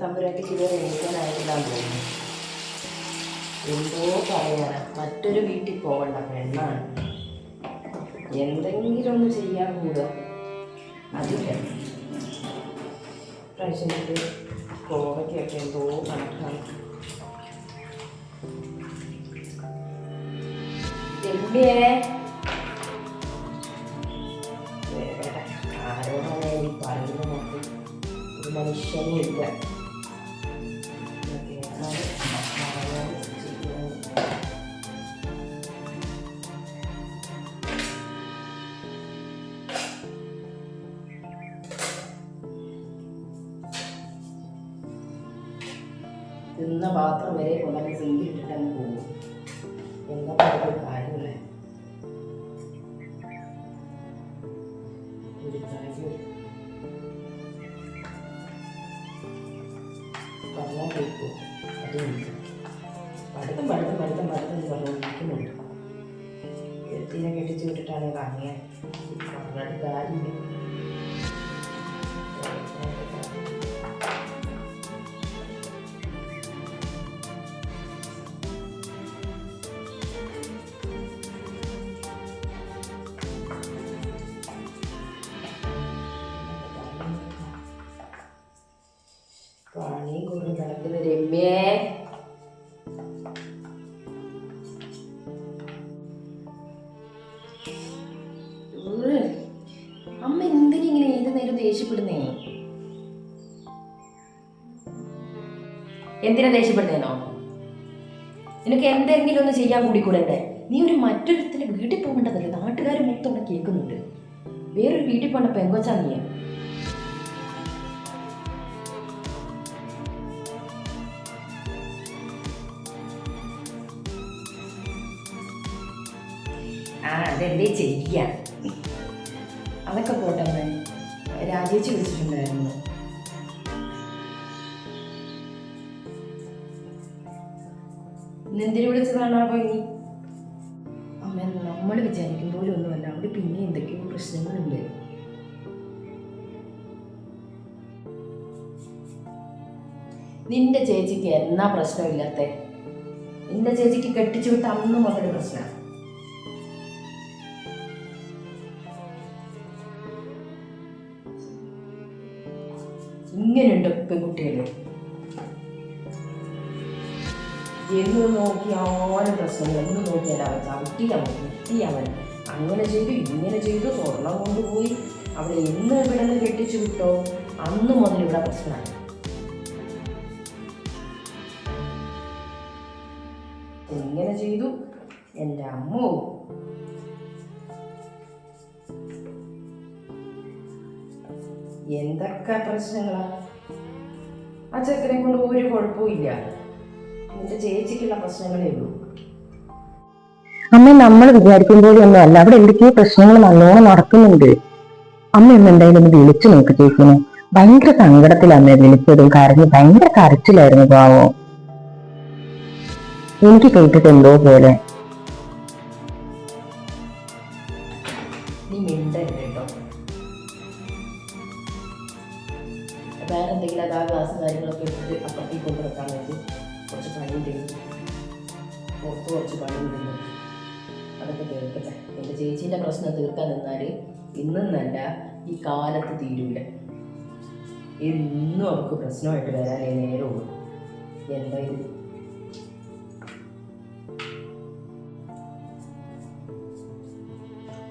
തമ്പുരാട്ടിക്ക് ഇതുവരെ എണീക്കാനായിട്ടില്ലാന്ന് തോന്നുന്നു. എന്തോ പറയാനാ, മറ്റൊരു വീട്ടിൽ പോകണ്ട പെണ്ണാണ്. എന്തെങ്കിലും ഒന്ന് ചെയ്യാൻ കൂടുക അതില്ല. പ്രാവശ്യത്തിൽ കോവയ്ക്കൊക്കെ എന്തോ കണക്കാണ്. ആരോടാണ് ഈ പറയുന്നത്? നമുക്ക് ഒരു മനുഷ്യനും ഇല്ല. തിന്ന പാത്രം വരെ കൊണ്ടുവന്ന് സിങ്കിട്ടിട്ടങ്ങ് പോകും. എന്താ പറയുക, കാര്യമില്ല. ഒരു കാര്യം പറഞ്ഞാൽ കേൾക്കുമോ? അതുമില്ല. പഠിത്തം പറഞ്ഞുകൊണ്ടിരിക്കുന്നുണ്ട്. എഴുത്തിനെ കെട്ടിച്ചു വിട്ടിട്ടാണ് കാണിയാൻ. പറഞ്ഞിട്ട് കാര്യമില്ല. പണി കൊണ്ട് നടക്കുന്ന രമ്യേ, അമ്മ എന്തിനിങ്ങനെ ഏത് നേരം ദേഷ്യപ്പെടുന്നേ? എന്തിനാ ദേഷ്യപ്പെടുന്നേന്നോ? നിനക്ക് എന്തെങ്കിലും ഒന്ന് ചെയ്യാൻ കൂടിക്കൂടെ? നീ ഒരു മറ്റൊരുത്തിന്റെ വീട്ടിൽ പോകേണ്ടതല്ലേ? നാട്ടുകാർ മൊത്തം ഇവിടെ കേൾക്കുന്നുണ്ട്. വേറൊരു വീട്ടിൽ പോകേണ്ട പെങ്കൊച്ചാ നീ. അതെന്തേ ചെയ്യാ? അതൊക്കെ പോട്ടെ. രാജിവെച്ച് വിളിച്ചിട്ടുണ്ടായിരുന്നു. ഇന്നെന്തിനു വിളിച്ചതാണോ ഇനി? അമ്മ, നമ്മൾ വിചാരിക്കും പോലും ഒന്നുമല്ല. അവിടെ പിന്നെ എന്തൊക്കെയോ പ്രശ്നങ്ങളുണ്ട്. നിന്റെ ചേച്ചിക്ക് എന്നാ പ്രശ്നമില്ലാത്ത? നിന്റെ ചേച്ചിക്ക് കെട്ടിച്ചു വിട്ട അന്ന് മുതൽ പ്രശ്നമാണ്. ഇങ്ങനെയുണ്ട് പെൺകുട്ടികൾ. എന്ന് നോക്കിയാലും പ്രശ്നങ്ങൾ. എന്ന് നോക്കിയാൽ അവൻ ചവിട്ടിയവൻ കുട്ടിയവൻ അങ്ങനെ ചെയ്തു ഇങ്ങനെ ചെയ്തു, സ്വർണം കൊണ്ടുപോയി. അവിടെ എന്ന് ഇവിടെ നിന്ന് കെട്ടിച്ചു വിട്ടോ അന്ന് മുതൽ ഇവിടെ പ്രശ്നമായി. എങ്ങനെ ചെയ്തു എൻ്റെ അമ്മോ. എന്തൊക്കെ പ്രശ്നങ്ങളാ. ആ ചെക്കനെ കൊണ്ട് ഒരു കുഴപ്പവും ഇല്ല. നിന്റെ ചേച്ചിക്കുള്ള പ്രശ്നങ്ങളേ ഉള്ളൂ. അമ്മ, നമ്മൾ വിചാരിക്കുമ്പോഴൊന്നും അല്ല. അവിടെ എന്തൊക്കെയോ പ്രശ്നങ്ങൾ നല്ലോണം നടക്കുന്നുണ്ട്. അമ്മ ഒന്ന് എന്തായാലും ഒന്ന് വിളിച്ചു നോക്ക് ചേച്ചിനെ. ഭയങ്കര സങ്കടത്തിലമ്മ വിളിച്ചതും കരഞ്ഞ് ഭയങ്കര കരച്ചിലായിരുന്നു. പാവോ, എനിക്ക് കേട്ടിട്ട് എന്തോ പോലെ. നീ മിണ്ടരുത് കേട്ടോ. വേറെ എന്തെങ്കിലും അതാ ഗ്ലാസ് കാര്യങ്ങളൊക്കെ എടുത്തിട്ട് അപ്പുറത്തേക്ക് കൊണ്ടുവെക്കാൻ വേണ്ടി കുറച്ച് പണിയുണ്ട്. പുറത്ത് കുറച്ച് പണിയുണ്ടല്ലോ, അതൊക്കെ തീർക്കട്ടെ. എൻ്റെ ചേച്ചീൻ്റെ പ്രശ്നം തീർക്കാൻ നിന്നാൽ ഇന്നല്ല ഈ കാലത്ത് തീരൂല. എന്നും അവർക്ക് പ്രശ്നമായിട്ട് വരാനേ നേരമുള്ളൂ. എന്തായാലും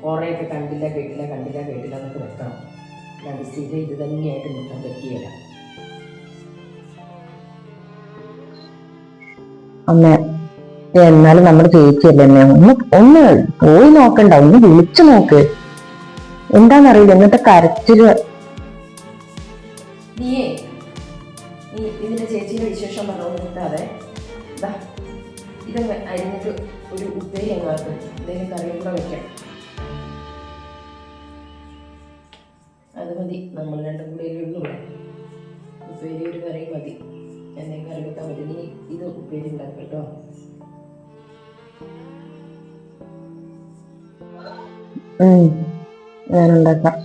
കുറേയൊക്കെ കണ്ടില്ല കേട്ടില്ല എന്നൊക്കെ വെക്കണം. അല്ലാണ്ട് സ്ഥിരം ഇത് തന്നെയായിട്ട് നിൽക്കാൻ പറ്റിയല്ല. അമ്മ, എന്നാലും നമ്മുടെ ചേച്ചിയല്ലേ അമ്മ, ഒന്ന് പോയി നോക്കണ്ട, ഒന്ന് വിളിച്ചു നോക്ക്. എന്താന്നറിയില്ല ഇന്നത്തെ കരച്ചില്. നീ ഇതിന്റെ ചേച്ചിയുടെ വിശേഷം പറഞ്ഞോണ്ടിരിക്കാതെ ഇതങ്ങ് അരിഞ്ഞിട്ട് ഒരു ഉപ്പേരി അങ്ങാക്കും. എന്തെങ്കിലും കറിയും കൂടെ വെക്കാം. അത് മതി. നമ്മൾ രണ്ടും കൂടെ ഉള്ളൂ. ഉപ്പേരി ഒരു കറി മതി. എന്തെങ്കിലും കറി വെക്കാൻ മതി. നീ ഇത് ഉപ്പേരി ഉണ്ടാക്കും കേട്ടോ. ഞാനുണ്ടാക്കാം.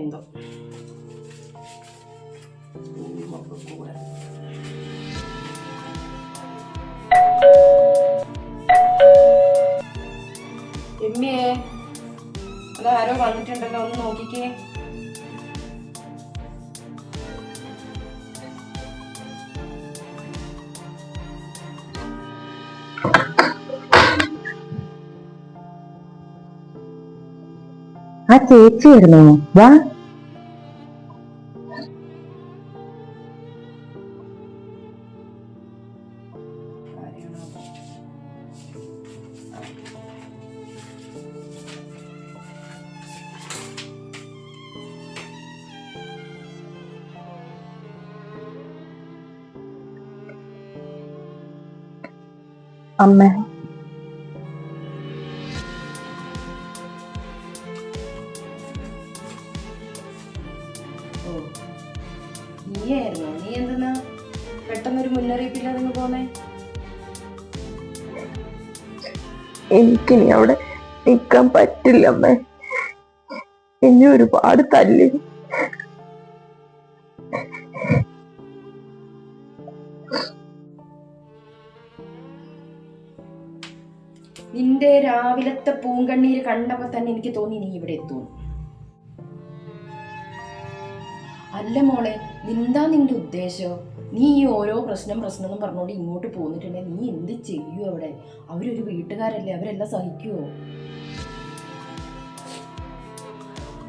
എന്തോ ഒക്കെ കൂടെ. എമ്മിയേ, അതാരോ വന്നിട്ടുണ്ടല്ലോ, ഒന്ന് നോക്കിക്കേ. ആ ചേച്ചിയായിരുന്നു. വാ. അമ്മ, ഓ, നീയായിരുന്നോ? നീ എന്തെന്നാ പെട്ടെന്നൊരു മുന്നറിയിപ്പില്ലാതെ നിങ്ങൾ പോന്നേ? എനിക്കിനി അവിടെ നിൽക്കാൻ പറ്റില്ല അമ്മ. ഇനി ഒരുപാട് തല്ലി. നിന്റെ രാവിലത്തെ പൂങ്കണ്ണീര് കണ്ടപ്പോ തന്നെ എനിക്ക് തോന്നി നീ ഇവിടെ എത്തുന്നു. അല്ല മോളെ, എന്താ നിന്റെ ഉദ്ദേശം? നീ ഈ ഓരോ പ്രശ്നം എന്നും പറഞ്ഞോണ്ട് ഇങ്ങോട്ട് പോന്നിട്ടുണ്ടെങ്കിൽ നീ എന്ത് ചെയ്യൂ അവിടെ? അവരൊരു വീട്ടുകാരല്ലേ, അവരെല്ലാം സഹിക്കുവോ?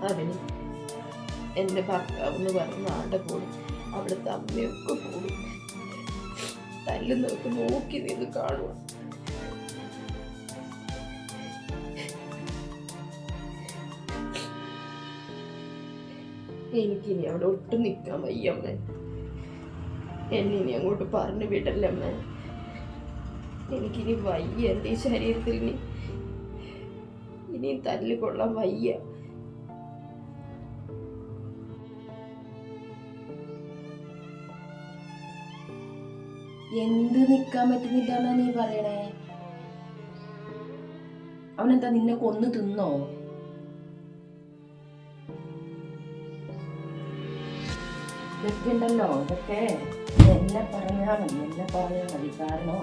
അവന് എൻ്റെ ഭർത്താവെന്ന് പറഞ്ഞ ആടെ പോലും അവിടുത്തെ അമ്മയൊക്കെ പോലും തല്ലുന്നതൊക്കെ നോക്കി നിന്ന് കാണുക. എനിക്കിനി അവിടെ ഒട്ടും നിൽക്കാൻ വയ്യമ്മ. എന്നെ ഇനി അങ്ങോട്ട് പറഞ്ഞു വിടല്ലമ്മ. എനിക്കിനി വയ്യ. എൻ്റെ ഈ ശരീരത്തിൽ ഇനിയും തല്ലുകൊള്ളാൻ വയ്യ. എന്ത് നിക്കാൻ പറ്റുന്നില്ല എന്നാ നീ പറയണേ? അവനെന്താ നിന്നെ കൊന്നു തിന്നോ? ഇതൊക്കെ ഉണ്ടല്ലോ, ഇതൊക്കെ എന്നെ പറഞ്ഞാൽ മതി. കാരണം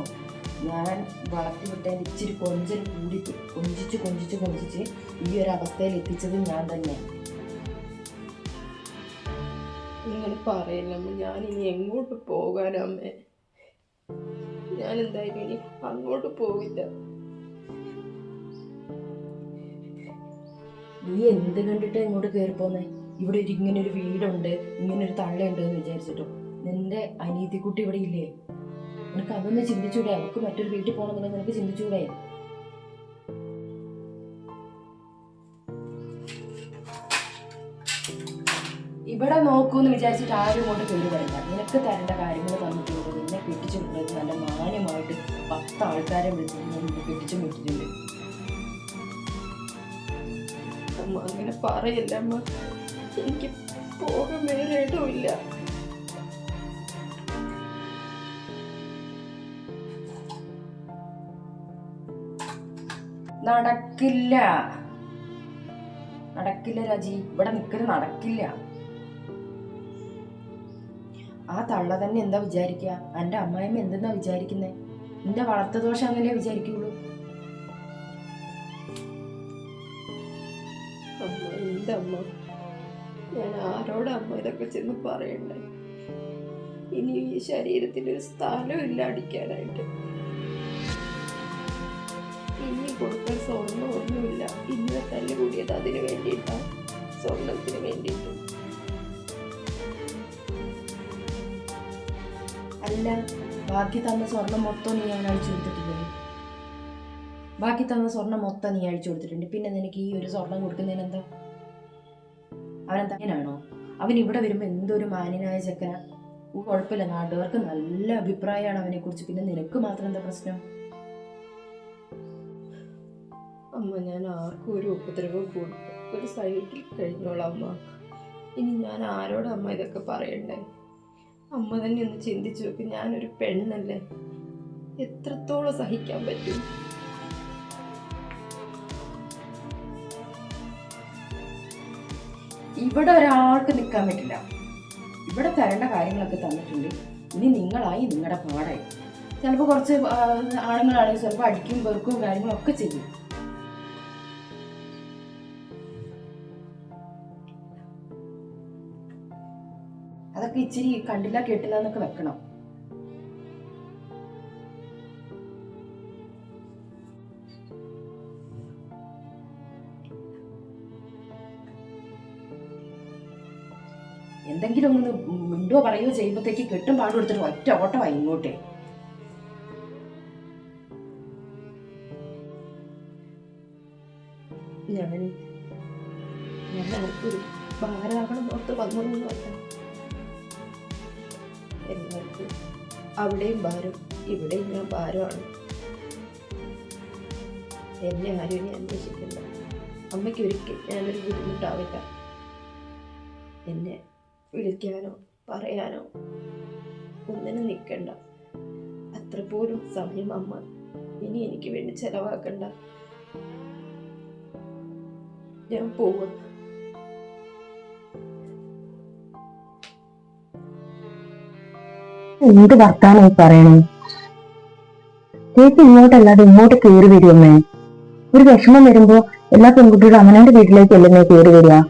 ഞാൻ വളർത്തി വിട്ടതിൻ്റെ ഇച്ചിരി കൊഞ്ചൽ കൂടി കൊഞ്ചിച്ച് ഈ ഒരു അവസ്ഥയിൽ എത്തിച്ചത് ഞാൻ തന്നെ. നിങ്ങൾ പറയില്ലമ്മ. ഞാനിനി എങ്ങോട്ട് പോകാനമ്മേ? ഞാൻ എന്തായാലും ഇനി അങ്ങോട്ട് പോവില്ല. നീ എന്ത് കണ്ടിട്ട് ഇങ്ങോട്ട് കയറി പോന്നേ? ഇവിടെ ഇങ്ങനൊരു വീടുണ്ട്, ഇങ്ങനൊരു തള്ളയുണ്ട് എന്ന് വിചാരിച്ചിട്ടോ? നിന്റെ അനീതിക്കുട്ടി ഇവിടെ ഇല്ലേ? നിനക്ക് അതൊന്ന് ചിന്തിച്ചൂടെ? അവർക്ക് മറ്റൊരു വീട്ടിൽ പോകണമെന്നുണ്ടെങ്കിൽ നിനക്ക് ചിന്തിച്ചൂടെ? ഇവിടെ നോക്കൂന്ന് വിചാരിച്ചിട്ട് ആരും കൊണ്ട് കയറി വരണ്ട. നിനക്ക് തരേണ്ട കാര്യങ്ങൾ തന്നിട്ടുണ്ട്. നിന്നെ കെട്ടിച്ചു വിട്ടത് നല്ല മാന്യമായിട്ട് 10 ആൾക്കാരെ വിളിച്ചിട്ട് ഞാൻ കെട്ടിച്ചും വിട്ടിട്ടുണ്ട്. അമ്മ അങ്ങനെ പറയല്ല അമ്മ. എനിക്ക് പോകാൻ വേറെ ഇടമില്ല. നടക്കില്ല രാജി, ഇവിടെ നിൽക്കല് നടക്കില്ല. ആ തള്ള തന്നെ എന്താ വിചാരിക്കുക? എൻ്റെ അമ്മായിമ്മ എന്തെന്നാ വിചാരിക്കുന്നേ? നിന്റെ വളർത്തദോഷം അങ്ങനെയേ വിചാരിക്കുള്ളൂ. അമ്മ, എൻ്റെ അമ്മ, ഞാൻ ആരോടാ അമ്മ ഇതൊക്കെ ചെന്ന് പറയണ്ടേ? ഇനി ഈ ശരീരത്തിനൊരു സ്ഥലമില്ല അടിക്കാനായിട്ട്. ഇനി കൊടുക്കാൻ സ്വർണ്ണമൊന്നുമില്ല. ഇന്നലെ തല്ല് കൂടിയത് അതിന് വേണ്ടിയിട്ടാണ്, സ്വർണത്തിന് വേണ്ടിയിട്ട്. അല്ല, ബാക്കി തന്ന സ്വർണം മൊത്തം നീ അവൻ അഴിച്ചു കൊടുത്തിട്ടില്ലേ? ബാക്കി തന്ന സ്വർണം മൊത്തം നീ അഴിച്ചു കൊടുത്തിട്ടുണ്ട്. പിന്നെ നിനക്ക് ഈ ഒരു സ്വർണം കൊടുക്കുന്നതിന് എന്താ? അവനെന്താ അങ്ങനാണോ? അവൻ ഇവിടെ വരുമ്പോൾ എന്തൊരു മാന്യനായ ചെക്കനാ. കുഴപ്പമില്ല, നാട്ടുകാർക്ക് നല്ല അഭിപ്രായമാണ് അവനെ കുറിച്ച്. പിന്നെ നിനക്ക് മാത്രം എന്താ പ്രശ്നം? അമ്മ, ഞാൻ ആർക്കും ഒരു ഉപദ്രവം കൊടുക്കും, ഒരു സൈഡിൽ കഴിഞ്ഞോളാം അമ്മ. ഇനി ഞാൻ ആരോടമ്മ ഇതൊക്കെ പറയണ്ടേ? അമ്മ തന്നെ ഒന്ന് ചിന്തിച്ചു നോക്ക്. ഞാനൊരു പെണ്ണല്ലേ, എത്രത്തോളം സഹിക്കാൻ പറ്റും? ഇവിടെ ഒരാൾക്ക് നിൽക്കാൻ പറ്റില്ല. ഇവിടെ തരേണ്ട കാര്യങ്ങളൊക്കെ തന്നിട്ടുണ്ട്. ഇനി നിങ്ങളായി നിങ്ങളുടെ പാടായി. ചിലപ്പോൾ കുറച്ച് ആണുങ്ങളാണെങ്കിൽ ചിലപ്പോൾ അടിക്കും വെറുക്കും കാര്യങ്ങളൊക്കെ ചെയ്യും. അതൊക്കെ ഇച്ചിരി കണ്ടില്ല കേട്ടില്ല എന്നൊക്കെ വെക്കണം. എന്തെങ്കിലും ഒന്ന് മിണ്ടോ പറയുകയോ ചെയ്യുമ്പോഴത്തേക്ക് കെട്ടും പാടും എടുത്തിട്ട് ഒറ്റ ഓട്ടമായി ഇങ്ങോട്ടേ. ഞാൻ ആർക്കൊരു ഭാരമാകണം ഓർത്ത് വന്നതൊന്നുമല്ല. എല്ലാവർക്കും അവിടെയും ഭാരം, ഇവിടെയും ഞാൻ ഭാരമാണ്. എന്നെ ആരും ഇനി അന്വേഷിക്കണ്ട. അമ്മയ്ക്ക് ഒരിക്കലും ഞാനൊരു ബുദ്ധിമുട്ടാവില്ല. എന്നെ വിളിക്കാനോ പറയാനോ ഒന്നിനും നിൽക്കണ്ട. അത്ര പോലും സമയം അമ്മ ഇനി എനിക്ക് വേണ്ടി ചെലവാക്കണ്ട. ഞാൻ പോവുക. എന്ത് വർത്താനം പറയണേ? ചേച്ചി ഇങ്ങോട്ടല്ലാതെ ഇങ്ങോട്ട് കയറി വരുമേ. ഒരു വിഷമം വരുമ്പോ എല്ലാ പെൺകുട്ടികളും അവനവന്റെ വീട്ടിലേക്ക് അല്ലേ കയറി വരിക?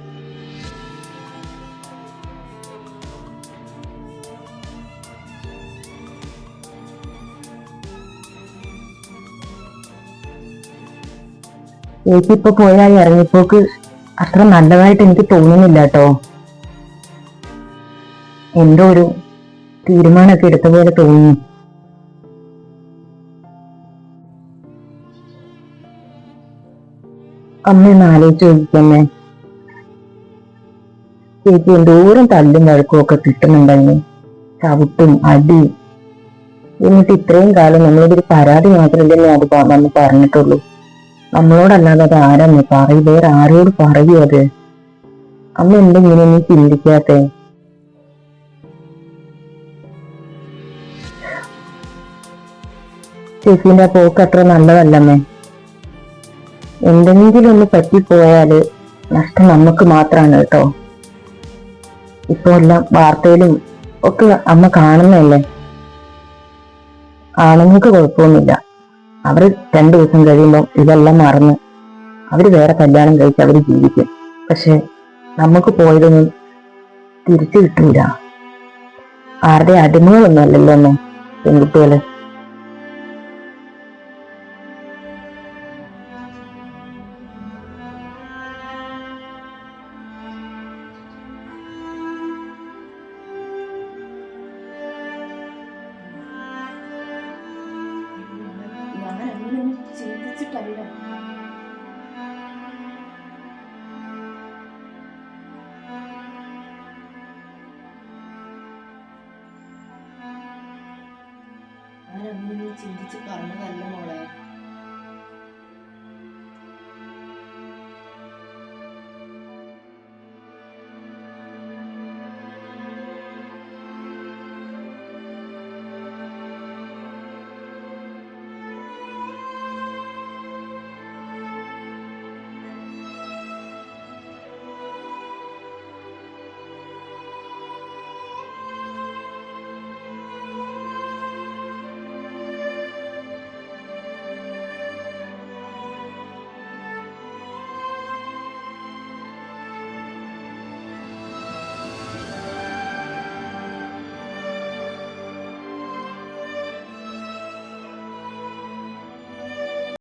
ചേച്ചി ഇപ്പൊ പോയാൽ ഇറങ്ങിപ്പോക്ക് അത്ര നല്ലതായിട്ട് എനിക്ക് തോന്നുന്നില്ല കേട്ടോ. എന്തോ ഒരു തീരുമാനമൊക്കെ എടുത്ത പോലെ തോന്നുന്നു. അമ്മ ഒന്ന് ആലോചിച്ച് നോക്കിക്കന്നെ. ചേച്ചി എന്തോരം തല്ലും വഴക്കും ഒക്കെ കിട്ടുന്നുണ്ടെങ്കിൽ ചവിട്ടും അടി. എന്നിട്ട് ഇത്രയും കാലം നമ്മളൊരു പരാതി മാത്രമല്ലേ അത് വന്ന് പറഞ്ഞിട്ടുള്ളൂ. നമ്മളോടല്ലാതെ അത് ആരാന്ന് പറയും? വേറെ ആരോട് പറയൂ അത്? അമ്മ എന്തെങ്കിലും നീ ചിന്തിക്കാത്തെ? ചേച്ചിന്റെ പോക്ക് അത്ര നല്ലതല്ലമ്മേ. എന്തെങ്കിലും ഒന്ന് പറ്റിപ്പോയാല് നഷ്ടം നമുക്ക് മാത്രമാണ് കേട്ടോ. ഇപ്പൊ എല്ലാം വാർത്തയിലും ഒക്കെ അമ്മ കാണുന്നല്ലേ. ആണുങ്ങൾക്ക് കുഴപ്പമൊന്നുമില്ല. അവര് 2 ദിവസം കഴിയുമ്പോൾ ഇതെല്ലാം മറന്ന് അവര് വേറെ കല്യാണം കഴിച്ച് അവര് ജീവിക്കും. പക്ഷെ നമുക്ക് പോയതൊന്നും തിരിച്ചു കിട്ടൂല. ആരുടെ അടിമകളൊന്നും അല്ലല്ലോ അമ്മ പെൺകുട്ടികള്. ഞാൻ അങ്ങനെയൊന്നും ചിന്തിച്ചിട്ടല്ല. ഞാൻ അങ്ങനെയൊന്നും ചിന്തിച്ച് പറഞ്ഞതല്ല മോളെ.